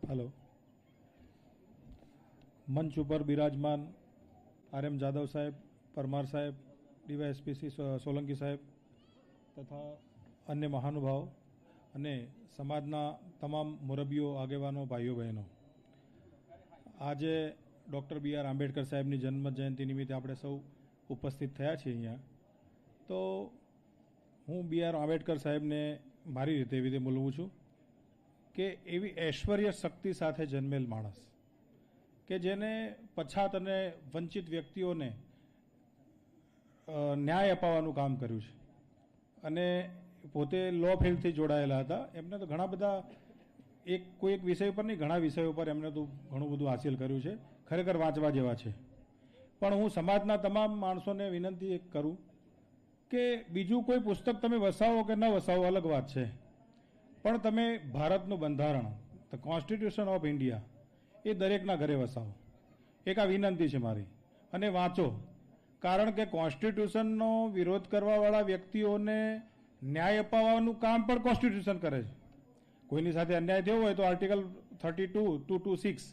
Hello. मंच पर विराजमान आर.एम. जादव साहेब, परमार साहेब, DYSPC सोलंकी साहेब तथा अन्य महानुभाव અને સમાજના તમામ મુરબ્બીઓ, આગેવાનો, ભાઈઓ બહેનો, આજે ડૉક્ટર B.R. આંબેડકર સાહેબની જન્મ જયંતિ નિમિત્તે આપણે સૌ ઉપસ્થિત થયા છીએ અહીંયા. તો હું B.R. આંબેડકર સાહેબને મારી રીતે એવી રીતે બોલવું છું કે એવી ઐશ્વર્ય શક્તિ સાથે જન્મેલ માણસ કે જેને પછાત અને વંચિત વ્યક્તિઓને ન્યાય અપાવવાનું કામ કર્યું છે અને પોતે લો ફિલ્ડથી જોડાયેલા હતા. એમને તો ઘણા બધા કોઈ એક વિષય પર નહીં, ઘણા વિષયો પર એમને તો ઘણું બધું હાંસિલ કર્યું છે, ખરેખર વાંચવા જેવા છે. પણ હું સમાજના તમામ માણસોને વિનંતી કરું કે બીજું કોઈ પુસ્તક તમે વસાવો કે ન વસાવો અલગ વાત છે, પણ તમે ભારતનું બંધારણ, ધ કોન્સ્ટિટ્યુશન ઓફ ઇન્ડિયા, એ દરેકના ઘરે વસાવો. એક આ વિનંતી છે મારી, અને વાંચો. કારણ કે કોન્સ્ટિટ્યુશનનો વિરોધ કરવાવાળા વ્યક્તિઓને ન્યાય અપાવવાનું કામ પણ કોન્સ્ટિટ્યુશન કરે છે. કોઈની સાથે અન્યાય થયો હોય તો આર્ટિકલ 32, 226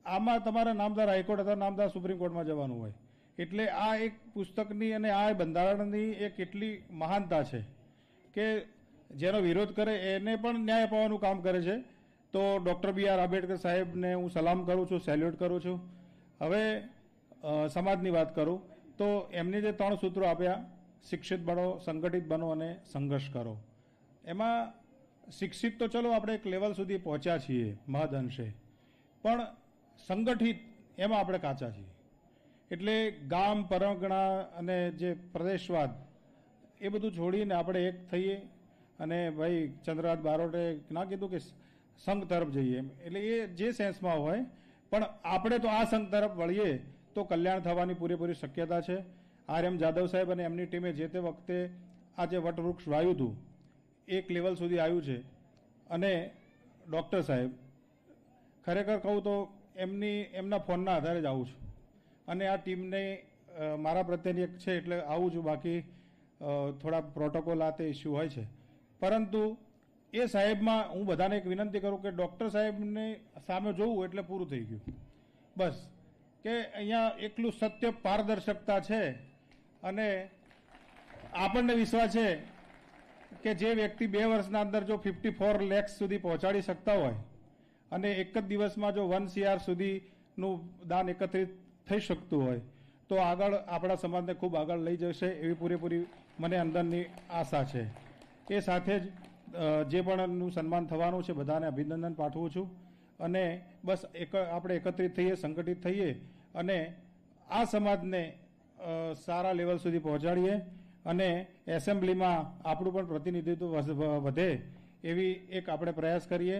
આમાં તમારા નામદાર હાઈકોર્ટ અથવા નામદાર સુપ્રીમ કોર્ટમાં જવાનું હોય. એટલે આ એક પુસ્તકની અને આ બંધારણની એક એટલી મહાનતા છે કે જેનો વિરોધ કરે એને પણ ન્યાય અપાવવાનું કામ કરે છે. તો ડૉક્ટર B.R. આંબેડકર સાહેબને હું સલામ કરું છું, સેલ્યુટ કરું છું. હવે સમાજની વાત કરું તો એમને જે 3 સૂત્રો આપ્યા, શિક્ષિત બનો, સંગઠિત બનો અને સંઘર્ષ કરો. એમાં શિક્ષિત તો ચલો આપણે એક લેવલ સુધી પહોંચ્યા છીએ મહદ અંશે, પણ સંગઠિત એમાં આપણે કાચા છીએ. એટલે ગામ, પરંગણા અને જે પ્રદેશવાદ એ બધું છોડીને આપણે એક થઈએ. અને ભાઈ ચંદ્રરાજ બારોટે ના કીધું કે સંઘ તરફ જઈએ, એટલે એ જે સેન્સમાં હોય, પણ આપણે તો આ સંઘ તરફ વળીએ તો કલ્યાણ થવાની પૂરેપૂરી શક્યતા છે. R.M. જાદવ સાહેબ અને એમની ટીમે જે તે વખતે આ જે વટવૃક્ષ વાવ્યું હતું એક લેવલ સુધી આવ્યું છે. અને ડૉક્ટર સાહેબ, ખરેખર કહું તો એમના ફોનના આધારે જ આવું છું અને આ ટીમને મારા પ્રત્યેની એક છે એટલે આવું છું. બાકી થોડા પ્રોટોકોલ આ તે ઇસ્યુ હોય છે, પરંતુ એ સાહેબમાં હું બધાને એક વિનંતી કરું કે ડૉક્ટર સાહેબને સામે જોવું એટલે પૂરું થઈ ગયું. બસ કે અહીંયા એટલું સત્ય, પારદર્શકતા છે અને આપણને વિશ્વાસ છે કે જે વ્યક્તિ 2 વર્ષના અંદર જો 54 લાખ સુધી પહોંચાડી શકતા હોય અને એક જ દિવસમાં જો 1 CR સુધીનું દાન એકત્રિત થઈ શકતું હોય તો આગળ આપણા સમાજને ખૂબ આગળ લઈ જશે એવી પૂરેપૂરી મને અંદરની આશા છે. એ સાથે જ જે પણ સન્માન થવાનું છે બધાને અભિનંદન પાઠવું છું. અને બસ આપણે એકત્રિત થઈએ, સંગઠિત થઈએ અને આ સમાજને સારા લેવલ સુધી પહોંચાડીએ અને એસેમ્બલીમાં આપણું પણ પ્રતિનિધિત્વ વધે એવી એક આપણે પ્રયાસ કરીએ.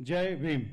જય ભીમ.